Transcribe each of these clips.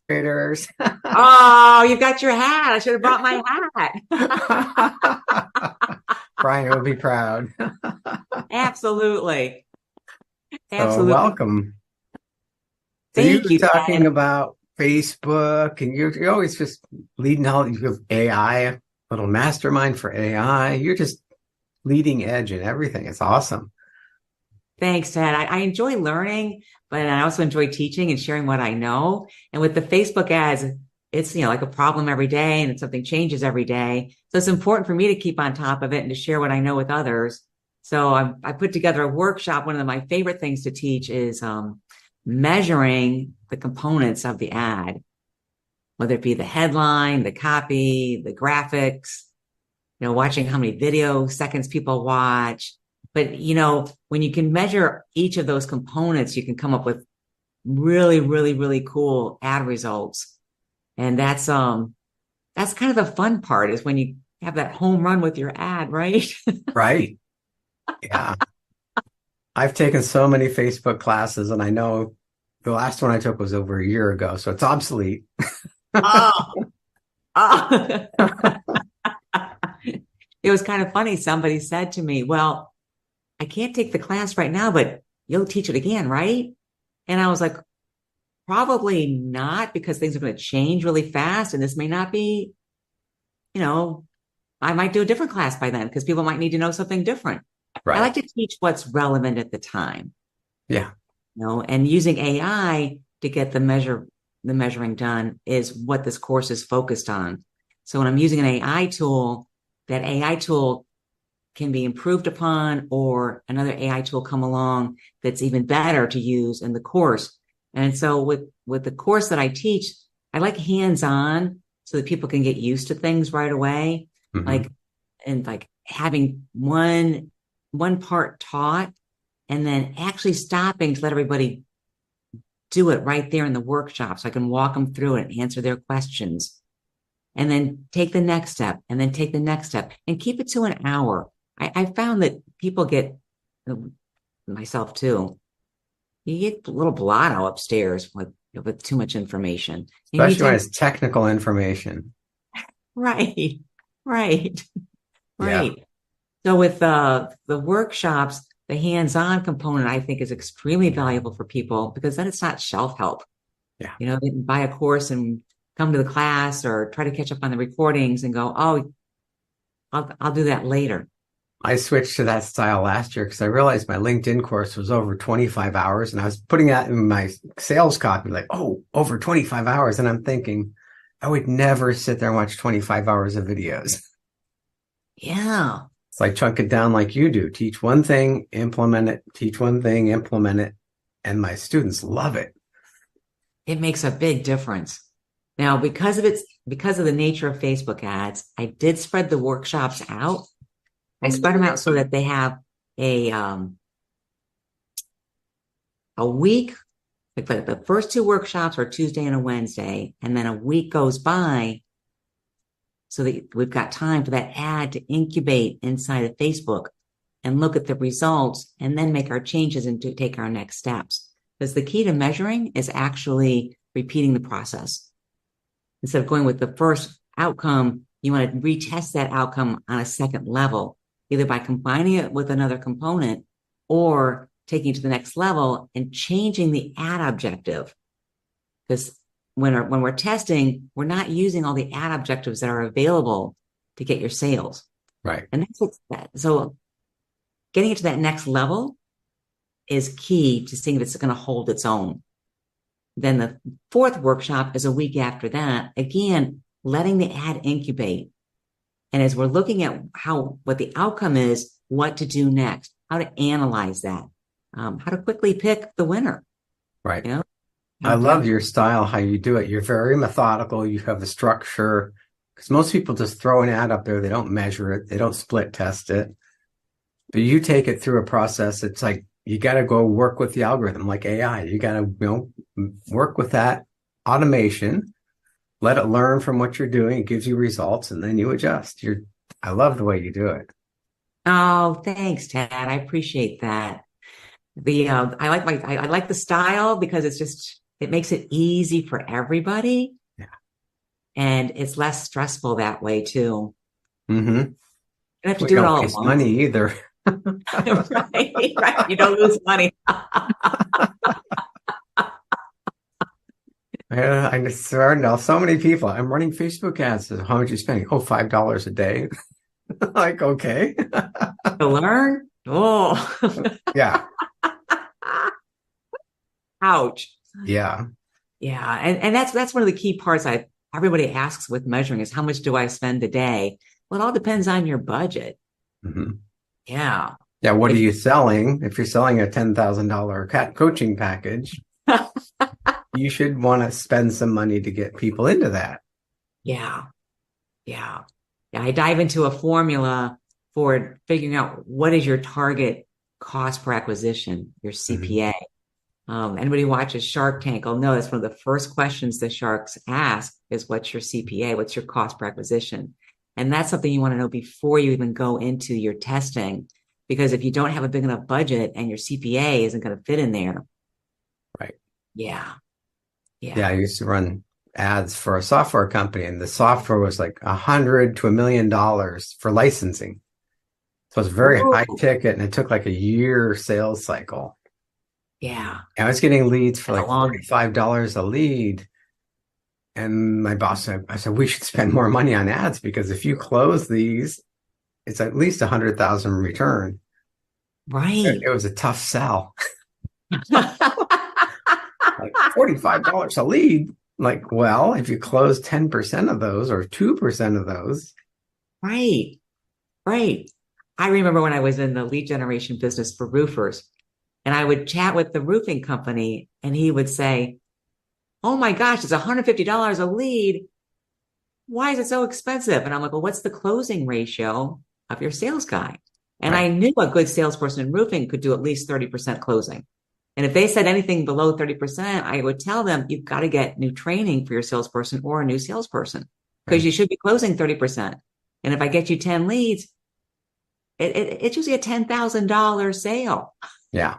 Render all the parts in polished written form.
Traders. Oh, you got your hat. I should have brought my hat. Brian will be proud. Absolutely. So Absolutely. welcome. So you Thank were you, talking Ted. about Facebook, and you're always just leading all you have AI, little mastermind for AI. You're just leading edge in everything. It's awesome. Thanks, Ted. I enjoy learning, but I also enjoy teaching and sharing what I know. And with the Facebook ads, it's, like a problem every day and something changes every day. So it's important for me to keep on top of it and to share what I know with others. So I put together a workshop. One of my favorite things to teach is measuring the components of the ad, whether it be the headline, the copy, the graphics, watching how many video seconds people watch. But, when you can measure each of those components, you can come up with really, really, really cool ad results. And that's kind of the fun part is when you have that home run with your ad, right? Right. Yeah. I've taken so many Facebook classes, and I know the last one I took was over a year ago, so it's obsolete. Oh, oh. It was kind of funny. Somebody said to me, well, I can't take the class right now, but you'll teach it again, right? And I was like, probably not because things are going to change really fast. And this may not be, you know, I might do a different class by then because people might need to know something different. I Right. like to teach what's relevant at the time, Yeah. and using AI to get the measuring done is what this course is focused on. So when I'm using an AI tool, that AI tool can be improved upon or another AI tool come along that's even better to use in the course. And so with the course that I teach, I like hands-on so that people can get used to things right away. Hmm. Like and like having one part taught and then actually stopping to let everybody do it right there in the workshop so I can walk them through it and answer their questions and then take the next step and then take the next step and keep it to an hour. I found that people get, myself too, you get a little blotto upstairs with too much information. You need Especially when to, it's technical information. right, right, Yeah. right. So with the workshops, the hands-on component, I think is extremely valuable for people because then it's not shelf help. Yeah. They can buy a course and come to the class or try to catch up on the recordings and go, oh, I'll do that later. I switched to that style last year because I realized my LinkedIn course was over 25 hours, and I was putting that in my sales copy, like, oh, over 25 hours. And I'm thinking, I would never sit there and watch 25 hours of videos. Yeah, It's like chunk it down like you do. Teach one thing, implement it, teach one thing, implement it. And my students love it. it makes a big difference. Now, because of the nature of Facebook ads, I did spread the workshops out. I spread them out so that they have a um, a week. Like the first two workshops are Tuesday and a Wednesday, and then a week goes by so that we've got time for that ad to incubate inside of Facebook and look at the results and then make our changes and to take our next steps. Because the key to measuring is actually repeating the process. Instead of going with the first outcome, you want to retest that outcome on a second level, either by combining it with another component or taking it to the next level and changing the ad objective. Because when we're testing, we're not using all the ad objectives that are available to get your sales. Right. And that's what's that. So getting it to that next level is key to seeing if it's going to hold its own. Then the fourth workshop is a week after that. Again, letting the ad incubate. And as we're looking at what the outcome is, what to do next, how to analyze that, how to quickly pick the winner, Right. you know, I how love to, your style, how you do it. You're very methodical. You have a structure. Because most people just throw an ad up there. They don't measure it. They don't split test it. But you take it through a process. It's like you got to go work with the algorithm, like AI. You got to, work with that automation. Let it learn from what you're doing. It gives you results, and then you adjust. I love the way you do it. oh, thanks, Ted. I appreciate that. I like the style because it's just it makes it easy for everybody. Yeah. And it's less stressful that way too. Mm-hmm. You don't have to We do it don't all at waste once. money either. Right, right. You don't lose money. I swear now, so many people. I'm running Facebook ads. How much are you spending? Oh, $5 a day. Like, okay. To learn? Oh, Yeah. ouch. Yeah. Yeah. And that's one of the key parts everybody asks with measuring is how much do I spend a day? Well, it all depends on your budget. Hmm. Yeah. Yeah. What are If you selling? If you're selling a $10,000 coaching package, you should want to spend some money to get people into that. yeah. Yeah. Yeah. I dive into a formula for figuring out what is your target cost per acquisition, your Mhm. CPA. Anybody who watches Shark Tank will know that's one of the first questions the sharks ask is what's your CPA? What's your cost per acquisition? And that's something you want to know before you even go into your testing. Because if you don't have a big enough budget and your CPA isn't going to fit in there, Right. yeah, Yeah. yeah. I used to run ads for a software company, and the software was like $100 to $1 million for licensing. So it's very Ooh, high ticket, and it took like a year sales cycle. yeah, And I was getting leads for that's a like long, $45 a lead. And my boss said, I said, we should spend more money on ads because if you close these, it's at least 100,000 return. right. It was a tough sell. Like $45 a lead. Like, well, if you close 10% of those or 2% of those, Right, right. I remember when I was in the lead generation business for roofers, and I would chat with the roofing company, and he would say, oh my gosh, it's $150 a lead. Why is it so expensive? And I'm like, well, what's the closing ratio of your sales guy? And right, I knew a good salesperson in roofing could do at least 30% closing. And if they said anything below 30%, I would tell them you've got to get new training for your salesperson or a new salesperson because right. you should be closing 30%. And if I get you 10 leads, it's usually a $10,000 sale. Yeah.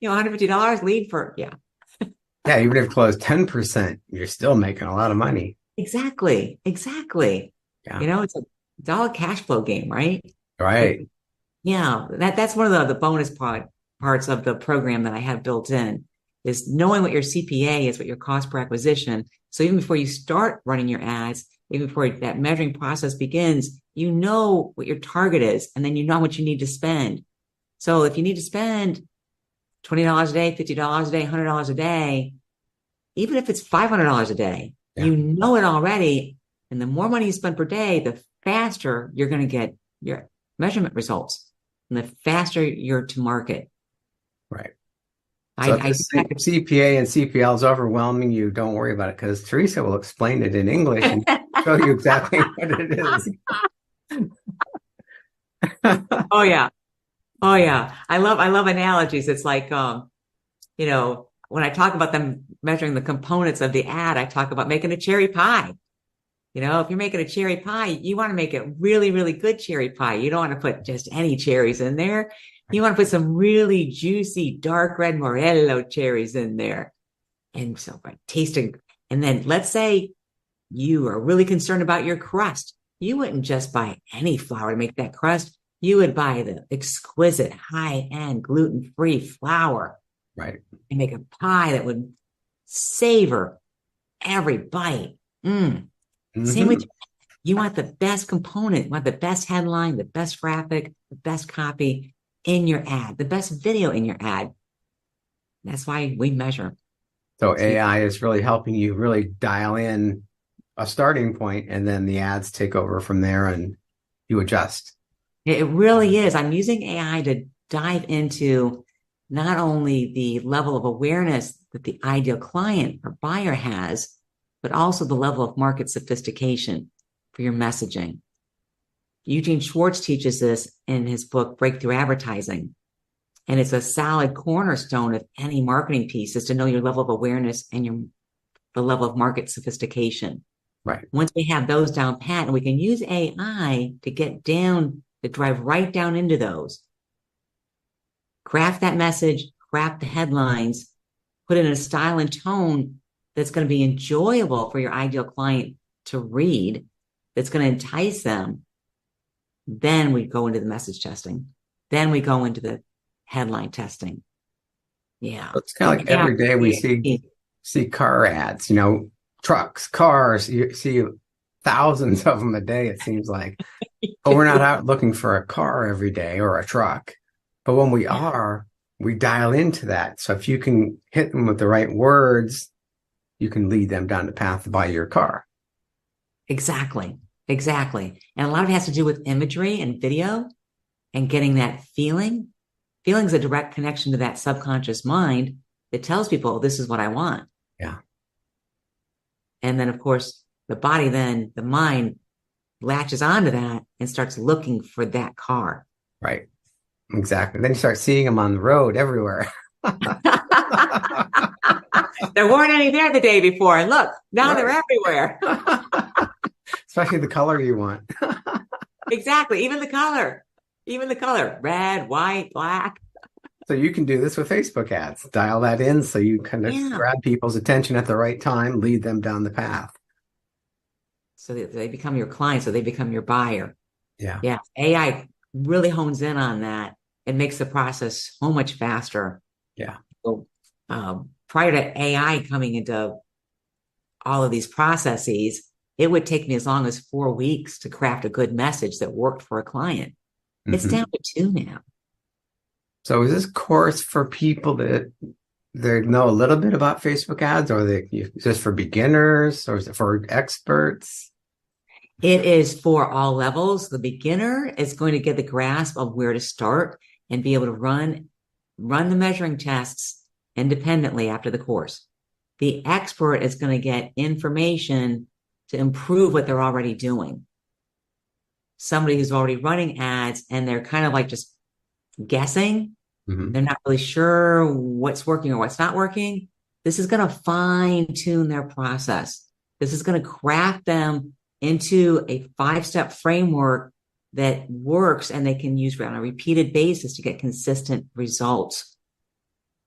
$150 lead for, yeah, Yeah. Even if you close 10%, you're still making a lot of money. exactly. Exactly. Yeah. It's all a cash flow game, right? But Right. yeah, that's one of the bonus parts of the program that I have built in is knowing what your CPA is, what your cost per acquisition. So even before you start running your ads, even before that measuring process begins, you know what your target is, and then you know how much you need to spend. So if you need to spend $20 a day, $50 a day, $100 a day, even if it's $500 a day, Yeah. you know it already. And the more money you spend per day, the faster you're going to get your measurement results and the faster you're to market. Right. I, So if I the CPA and CPL is overwhelming you, don't worry about it because Teresa will explain it in English and show you exactly what it is. oh yeah. Oh yeah. I love analogies. It's like, when I talk about them measuring the components of the ad, I talk about making a cherry pie. If you're making a cherry pie, you want to make it really, really good cherry pie. You don't want to put just any cherries in there. You want to put some really juicy, dark red Morello cherries in there. And so tasting. And then let's say you are really concerned about your crust. You wouldn't just buy any flour to make that crust. You would buy the exquisite high-end gluten-free flour Right. and make a pie that would savor every bite. Same with Hmm. you want the best component, you want the best headline, the best graphic, the best copy in your ad, the best video in your ad. That's why we measure. So So AI is really helping you really dial in a starting point, and then the ads take over from there, and you adjust. it really is. I'm using AI to dive into not only the level of awareness that the ideal client or buyer has, but also the level of market sophistication for your messaging. Eugene Schwartz teaches this in his book, Breakthrough Advertising. And it's a solid cornerstone of any marketing piece is to know your level of awareness and the level of market sophistication. Right. Once we have those down pat, and we can use AI to drive right down into those, craft that message, craft the headlines, put it in a style and tone that's going to be enjoyable for your ideal client to read, that's going to entice them. Then we go into the message testing. Then we go into the headline testing. Yeah. It's kind of like every day we see car ads, trucks, cars. You see thousands of them a day, it seems like. But we're not out looking for a car every day or a truck. But when we are, we dial into that. So if you can hit them with the right words, you can lead them down the path to buy your car. Exactly. Exactly. And a lot of it has to do with imagery and video and getting that feeling. Feeling is a direct connection to that subconscious mind that tells people, this is what I want. Yeah. And then, of course, the body, then the mind latches onto that and starts looking for that car. Right. Exactly. Then you start seeing them on the road everywhere. There weren't any there the day before. And look, now Right. they're everywhere. Especially the color you want. Exactly. Even the color, red, white, black. So you can do this with Facebook ads. Dial that in so you kind of grab people's attention at the right time, lead them down the path. So they become your client, so they become your buyer. Yeah. Yeah. AI really hones in on that. It makes the process so much faster. Yeah. So prior to AI coming into all of these processes, it would take me as long as 4 weeks to craft a good message that worked for a client. It's down to 2 now. So is this course for people that they know a little bit about Facebook ads, or is this for beginners, or is it for experts? It is for all levels. The beginner is going to get the grasp of where to start and be able to run the measuring tests independently after the course. The expert is going to get information to improve what they're already doing. Somebody who's already running ads and they're kind of like just guessing. They're not really sure what's working or what's not working. This is going to fine tune their process. This is going to craft them into a 5-step framework that works and they can use on a repeated basis to get consistent results.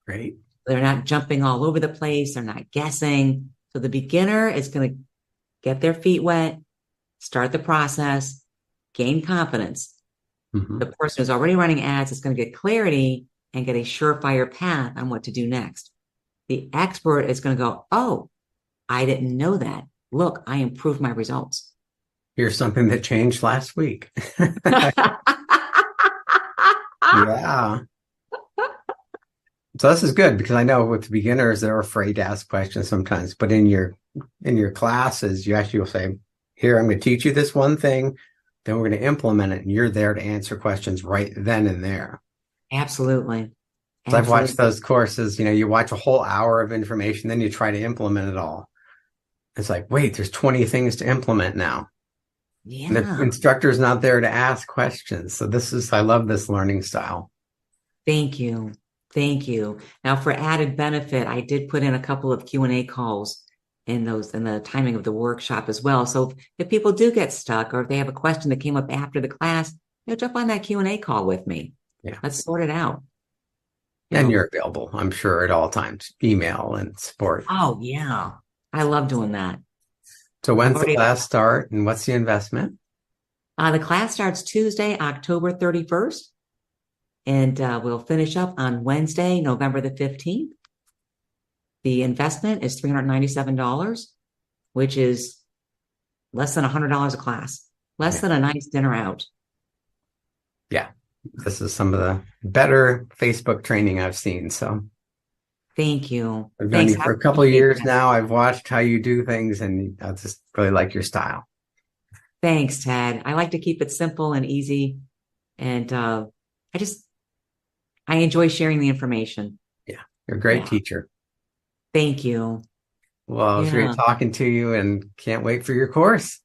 Great. They're not jumping all over the place. They're not guessing. So the beginner is going to get their feet wet, start the process, gain confidence. The person who's already running ads is going to get clarity and get a surefire path on what to do next. The expert is going to go, oh, I didn't know that. Look, I improved my results. Here's something that changed last week. Yeah. So this is good because I know with beginners, they're afraid to ask questions sometimes, but in your classes, you actually will say, here, I'm going to teach you this one thing. Then we're going to implement it, and you're there to answer questions right then and there. Absolutely. So I've watched those courses, you watch a whole hour of information, then you try to implement it all. It's like, wait, there's 20 things to implement now. Yeah. And the instructor's not there to ask questions. So I love this learning style. Thank you. Thank you. Now, for added benefit, I did put in a couple of Q&A calls in the timing of the workshop as well. So if people do get stuck or if they have a question that came up after the class, jump on that Q&A call with me. Yeah. Let's sort it out. And you're available, I'm sure, at all times, email and support. Oh, yeah. I love doing that. So when's the class start and what's the investment? The class starts Tuesday, October 31st, and we'll finish up on Wednesday, November the 15th. The investment is $397, which is less than $100 a class, less than a nice dinner out. Yeah, this is some of the better Facebook training I've seen. So thank you. I've known you for a couple of years now. I've watched how you do things, and I just really like your style. Thanks, Ted. I like to keep it simple and easy, and I enjoy sharing the information. Yeah, you're a great teacher. Thank you. Well, it was great talking to you, and can't wait for your course.